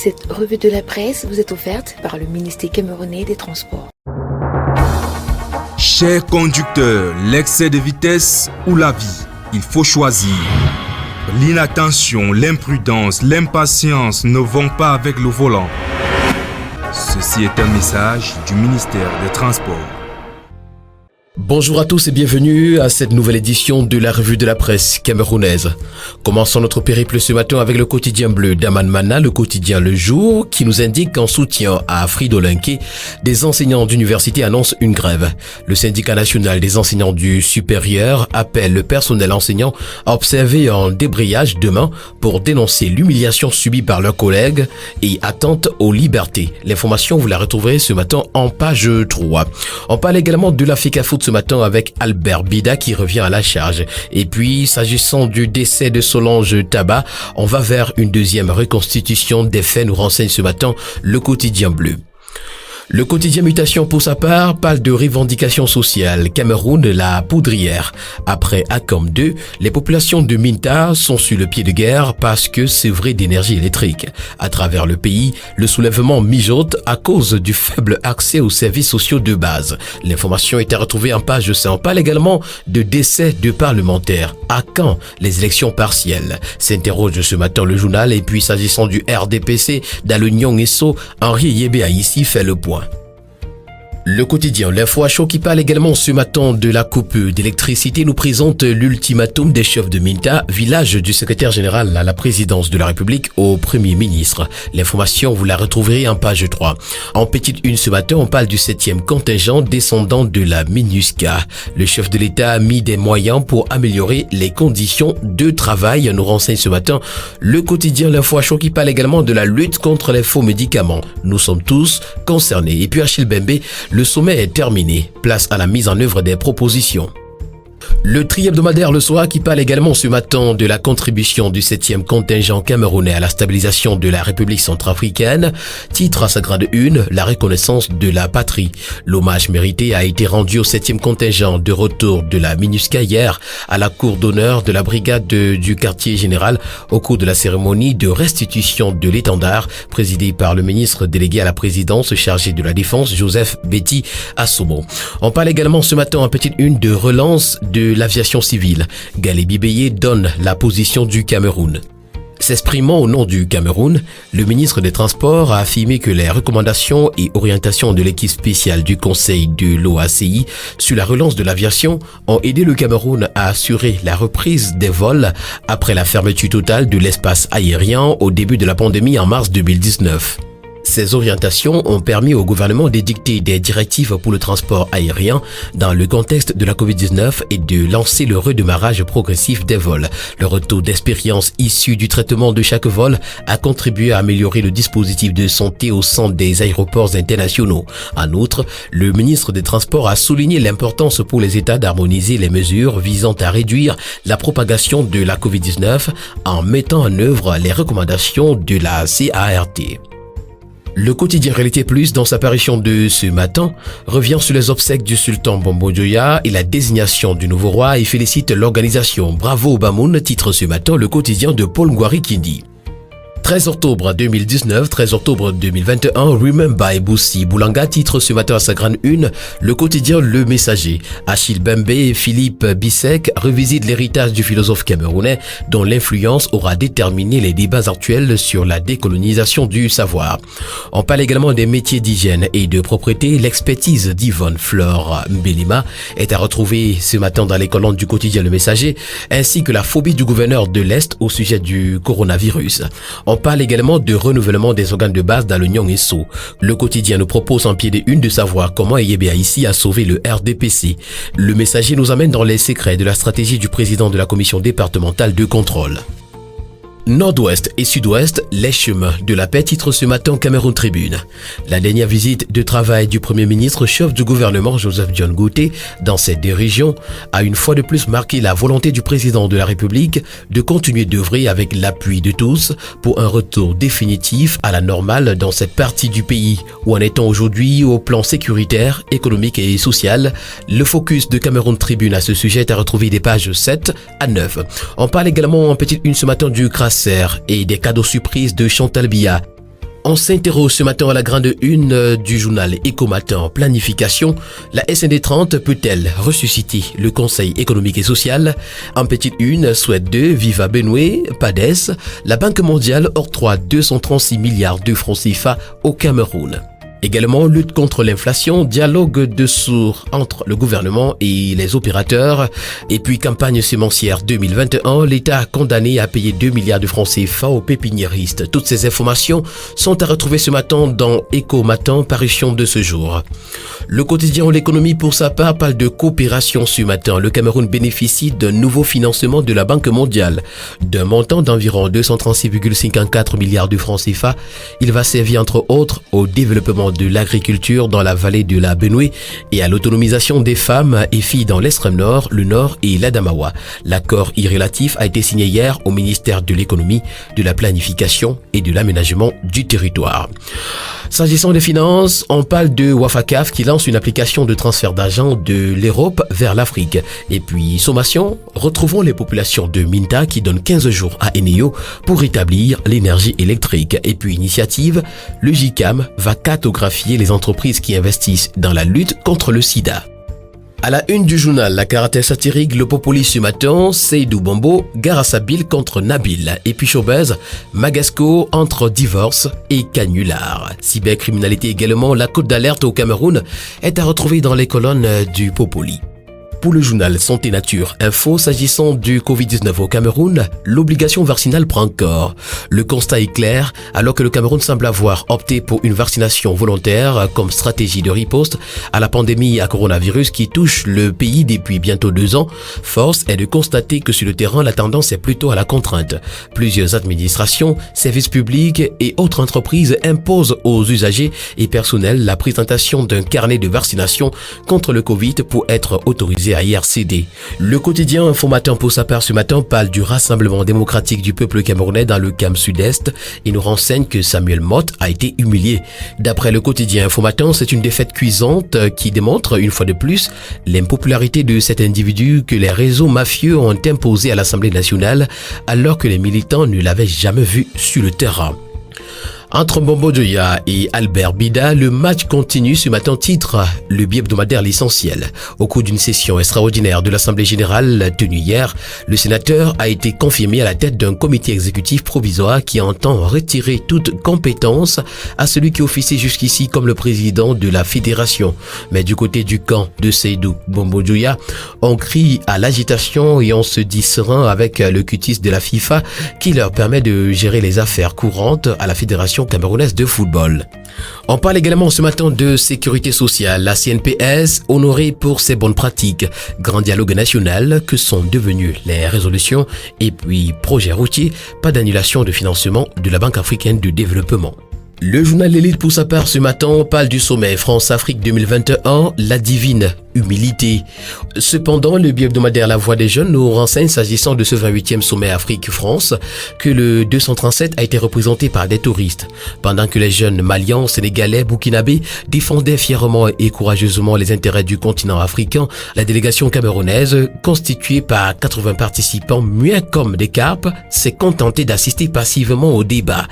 Cette revue de la presse vous est offerte par le ministère camerounais des Transports. Chers conducteurs, l'excès de vitesse ou la vie, il faut choisir. L'inattention, l'imprudence, l'impatience ne vont pas avec le volant. Ceci est un message du ministère des Transports. Bonjour à tous et bienvenue à cette nouvelle édition de la revue de la presse camerounaise. Commençons notre périple ce matin avec le quotidien bleu d'Aman Mana, le quotidien Le Jour, qui nous indique qu'en soutien à Fridolinké, des enseignants d'université annoncent une grève. Le syndicat national des enseignants du supérieur appelle le personnel enseignant à observer un débrayage demain pour dénoncer l'humiliation subie par leurs collègues et attente aux libertés. L'information, vous la retrouverez ce matin en page 3. On parle également de la FECAFOOT ce matin avec Albert Bida qui revient à la charge. Et puis, s'agissant du décès de Solange Tabat, on va vers une deuxième reconstitution des faits, nous renseigne ce matin le quotidien bleu. Le quotidien Mutation, pour sa part, parle de revendications sociales. Cameroun, la poudrière. Après ACOM 2, les populations de Minta sont sur le pied de guerre parce que c'est vrai d'énergie électrique. À travers le pays, le soulèvement mijote à cause du faible accès aux services sociaux de base. L'information est à retrouver en page 5. On parle également de décès de parlementaires. À quand les élections partielles? S'interroge ce matin le journal. Et puis, s'agissant du RDPC, dans le Nyong-Esso, Henri Yébé a ici fait le point. Le quotidien L'Info à chaud qui parle également ce matin de la coupure d'électricité nous présente l'ultimatum des chefs de Minta, village du secrétaire général à la présidence de la République au Premier ministre. L'information, vous la retrouverez en page 3. En petite une ce matin, on parle du 7e contingent descendant de la MINUSCA. Le chef de l'État a mis des moyens pour améliorer les conditions de travail, nous renseigne ce matin le quotidien L'Info à chaud qui parle également de la lutte contre les faux médicaments. Nous sommes tous concernés. Et puis Achille Bembe, le sommet est terminé. Place à la mise en œuvre des propositions. Le tri-hebdomadaire Le Soir qui parle également ce matin de la contribution du 7e contingent camerounais à la stabilisation de la République centrafricaine titre à sa grande une la reconnaissance de la patrie. L'hommage mérité a été rendu au 7e contingent de retour de la MINUSCA hier à la cour d'honneur de la brigade du quartier général au cours de la cérémonie de restitution de l'étendard présidée par le ministre délégué à la présidence chargé de la défense Joseph Betty Assomo. On parle également ce matin en petite une de relance de l'aviation civile. Galibi Beye donne la position du Cameroun. S'exprimant au nom du Cameroun, le ministre des Transports a affirmé que les recommandations et orientations de l'équipe spéciale du Conseil de l'OACI sur la relance de l'aviation ont aidé le Cameroun à assurer la reprise des vols après la fermeture totale de l'espace aérien au début de la pandémie en mars 2019. Ces orientations ont permis au gouvernement d'édicter des directives pour le transport aérien dans le contexte de la Covid-19 et de lancer le redémarrage progressif des vols. Le retour d'expérience issu du traitement de chaque vol a contribué à améliorer le dispositif de santé au sein des aéroports internationaux. En outre, le ministre des Transports a souligné l'importance pour les États d'harmoniser les mesures visant à réduire la propagation de la Covid-19 en mettant en œuvre les recommandations de la CART. Le quotidien Réalité Plus, dans sa parution de ce matin, revient sur les obsèques du sultan Bombo Dioya et la désignation du nouveau roi et félicite l'organisation. Bravo Bamoun, titre ce matin le quotidien de Paul Ngouari Kindi. 13 octobre 2019, 13 octobre 2021, Remember Boussi Boulanga titre ce matin à sa grande une le quotidien Le Messager. Achille Bembe et Philippe Bissek revisitent l'héritage du philosophe camerounais dont l'influence aura déterminé les débats actuels sur la décolonisation du savoir. On parle également des métiers d'hygiène et de propreté. L'expertise d'Yvonne Flore Mbelima est à retrouver ce matin dans les colonnes du quotidien Le Messager, ainsi que la phobie du gouverneur de l'Est au sujet du coronavirus. On parle également de renouvellement des organes de base dans le Nyong-Esso. Le quotidien nous propose en pied de une de savoir comment Yébé ici a sauvé le RDPC. Le Messager nous amène dans les secrets de la stratégie du président de la commission départementale de contrôle. Nord-Ouest et Sud-Ouest, les chemins de la paix titre ce matin Cameroun Tribune. La dernière visite de travail du Premier ministre chef du gouvernement Joseph John Gouté dans ces deux régions a une fois de plus marqué la volonté du président de la République de continuer d'œuvrer avec l'appui de tous pour un retour définitif à la normale dans cette partie du pays. Où en est-on aujourd'hui au plan sécuritaire, économique et social? Le focus de Cameroun Tribune à ce sujet est à retrouver des pages 7 à 9. On parle également en petite une ce matin du Crasser et des cadeaux surprises de Chantal Biya. On s'interroge ce matin à la grande une du journal Éco-Matin Planification. La SND30 peut-elle ressusciter le Conseil économique et social? En petite une, Souhaite 2, Viva Benoué, PADES, la Banque mondiale octroie 236 milliards de francs CFA au Cameroun. Également, lutte contre l'inflation, dialogue de sourds entre le gouvernement et les opérateurs. Et puis, campagne sémencière 2021, l'État a condamné à payer 2 milliards de francs CFA aux pépiniéristes. Toutes ces informations sont à retrouver ce matin dans Éco-Matin, parution de ce jour. Le quotidien L'économie, pour sa part, parle de coopération ce matin. Le Cameroun bénéficie d'un nouveau financement de la Banque mondiale. D'un montant d'environ 236,54 milliards de francs CFA, il va servir entre autres au développement de l'agriculture dans la vallée de la Benoué et à l'autonomisation des femmes et filles dans l'extrême nord, le nord et l'Adamawa. L'accord irrélatif a été signé hier au ministère de l'économie, de la planification et de l'aménagement du territoire. S'agissant des finances, on parle de Wafacaf qui lance une application de transfert d'argent de l'Europe vers l'Afrique. Et puis, sommation, retrouvons les populations de Minta qui donnent 15 jours à Eneo pour rétablir l'énergie électrique. Et puis, initiative, le JICAM va cartographier les entreprises qui investissent dans la lutte contre le sida. À la une du journal, la caractère satirique, le Populi ce matin, Seydou Bombo, Garasabil contre Nabil. Et puis Chobez, Magasco entre divorce et canular. Cybercriminalité également, la cote d'alerte au Cameroun est à retrouver dans les colonnes du Populi. Pour le journal Santé Nature Info, s'agissant du Covid-19 au Cameroun, l'obligation vaccinale prend corps. Le constat est clair, alors que le Cameroun semble avoir opté pour une vaccination volontaire comme stratégie de riposte à la pandémie à coronavirus qui touche le pays depuis bientôt 2 ans. Force est de constater que sur le terrain, la tendance est plutôt à la contrainte. Plusieurs administrations, services publics et autres entreprises imposent aux usagers et personnels la présentation d'un carnet de vaccination contre le Covid pour être autorisé à IRCD. Le quotidien Informateur pour sa part ce matin parle du Rassemblement démocratique du peuple camerounais dans le Cam Sud-Est et nous renseigne que Samuel Motte a été humilié. D'après le quotidien Informateur, c'est une défaite cuisante qui démontre une fois de plus l'impopularité de cet individu que les réseaux mafieux ont imposé à l'Assemblée nationale alors que les militants ne l'avaient jamais vu sur le terrain. Entre Mbombo Dioya et Albert Bida, le match continue ce matin, titre le bi-hebdomadaire L'Essentiel. Au cours d'une session extraordinaire de l'Assemblée générale tenue hier, le sénateur a été confirmé à la tête d'un comité exécutif provisoire qui entend retirer toute compétence à celui qui officie jusqu'ici comme le président de la fédération. Mais du côté du camp de Seydou Bombo Dioya, on crie à l'agitation et on se dit serein avec le cutis de la FIFA qui leur permet de gérer les affaires courantes à la fédération camerounaise de football. On parle également ce matin de sécurité sociale. La CNPS, honorée pour ses bonnes pratiques. Grand dialogue national, que sont devenues les résolutions et puis projet routier, pas d'annulation de financement de la Banque africaine de développement. Le journal L'Élite pour sa part ce matin parle du sommet France-Afrique 2021, la divine humilité. Cependant, le bi-hebdomadaire La Voix des Jeunes nous renseigne s'agissant de ce 28e sommet Afrique-France que le 237 a été représenté par des touristes. Pendant que les jeunes maliens, sénégalais, burkinabés défendaient fièrement et courageusement les intérêts du continent africain, la délégation camerounaise, constituée par 80 participants muets comme des carpes, s'est contentée d'assister passivement au débat.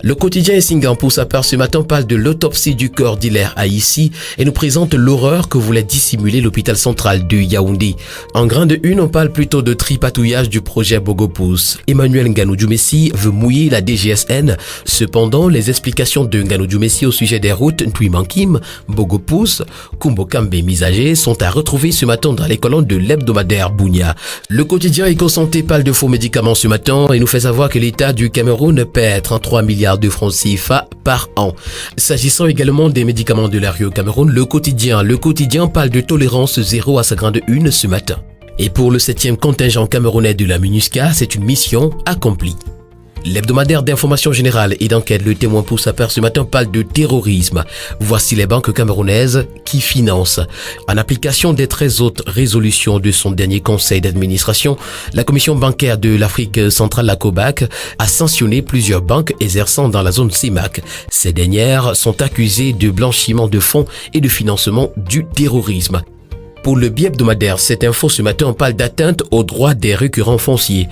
Le quotidien Essingan pour sa part ce matin parle de l'autopsie du corps d'Hilaire Aïssi et nous présente l'horreur que voulait dissimuler l'hôpital central de Yaoundé. En grande une, on parle plutôt de tripatouillage du projet Bogopousse. Emmanuel Nganou Dioumessi veut mouiller la DGSN. Cependant, les explications de Nganou Dioumessi au sujet des routes Ntouimankim, Bogopousse, Kumbokambe Misagé sont à retrouver ce matin dans les colonnes de l'hebdomadaire Bounia. Le quotidien Éco-Santé parle de faux médicaments ce matin et nous fait savoir que l'État du Cameroun paie 33 milliards de francs CFA par an. S'agissant également des médicaments de la rue au Cameroun, le quotidien parle de tolérance zéro à sa grande une ce matin. Et pour le 7e contingent camerounais de la MINUSCA, c'est une mission accomplie. L'hebdomadaire d'information générale et d'enquête Le Témoin pour sa part ce matin parle de terrorisme. Voici les banques camerounaises qui financent. En application des 13 autres résolutions de son dernier conseil d'administration, la commission bancaire de l'Afrique centrale, la COBAC, a sanctionné plusieurs banques exerçant dans la zone CEMAC. Ces dernières sont accusées de blanchiment de fonds et de financement du terrorisme. Pour le bi-hebdomadaire, cette info ce matin, on parle d'atteinte aux droits des récurrents fonciers.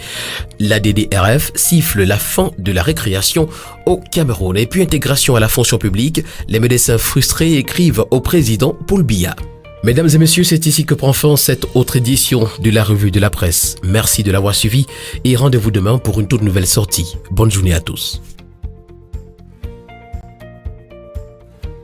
La DDRF siffle la fin de la récréation au Cameroun. Et puis intégration à la fonction publique, les médecins frustrés écrivent au président Paul Biya. Mesdames et messieurs, c'est ici que prend fin cette autre édition de la revue de la presse. Merci de l'avoir suivi et rendez-vous demain pour une toute nouvelle sortie. Bonne journée à tous.